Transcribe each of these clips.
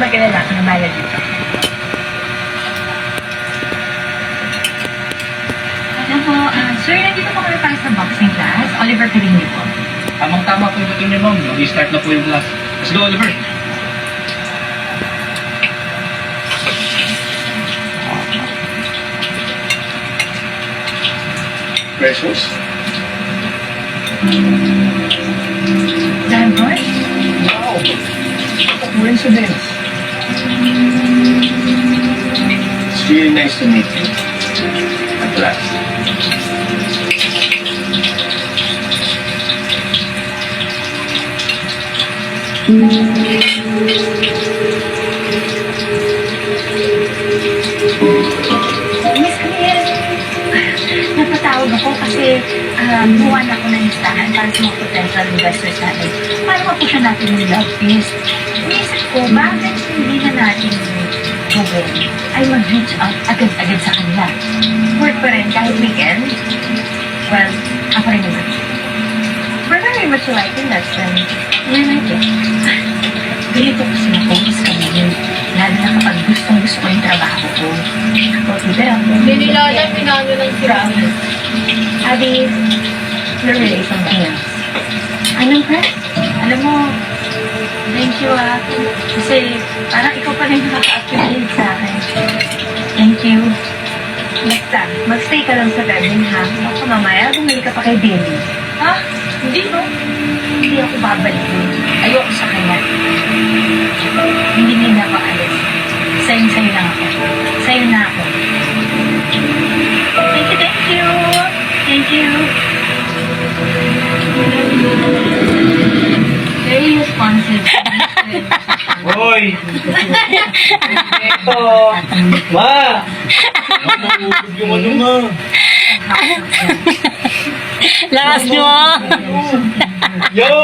mag-alala ako na bayad dito. Ano po, sir, nandito po kami para sa boxing class. Oliver Pirini po. Tamang-tama po yung gutom niyo, ma'am. Mag-start na po yung class. Let's go, Oliver. Precious? Danford? Wow! Coincidence. It's really nice to meet you. At last. Miss Camille, napatawag ako kasi buwan ako ng listahan para sa mga potential investors natin. Paano pa po siya natin yung love feast? Inisip ko, bakit hindi na natin gawin ay mag-reach out agad-agad sa kanila? Work pa rin kahit weekend? Well, ako rin naman. We're very much alike in that sense. We're like it. Ganito kasi ako, Miss Camille. Lalo na kapag gustong-gusto ko yung trabaho ko. Ako, pero ako. Binilala, pinano ng sirami. Abby, the relation ba? Anong ka? Alam mo, thank you kasi parang ikaw pa rin nakaka-appreciate sa akin. Thank you. Next time, magstay ka lang sa garden ha. Ako mamaya, bumili ka pa kay Billy. Ha? Hindi, no? Hindi ako babalik dun. Ayoko sa kanya. Hindi nila ako alis. Sa'yo lang ako. Sa'yo na ako. Thank you, thank you. Thank you. Very responsive. Hoy! Ito! Ma! Nakahulog yung ano, ma. Lakas mo! Yo!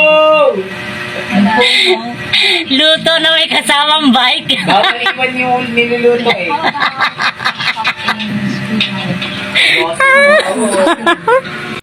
Luto na may kasamang bike. Bawal iwan yung niluluto eh.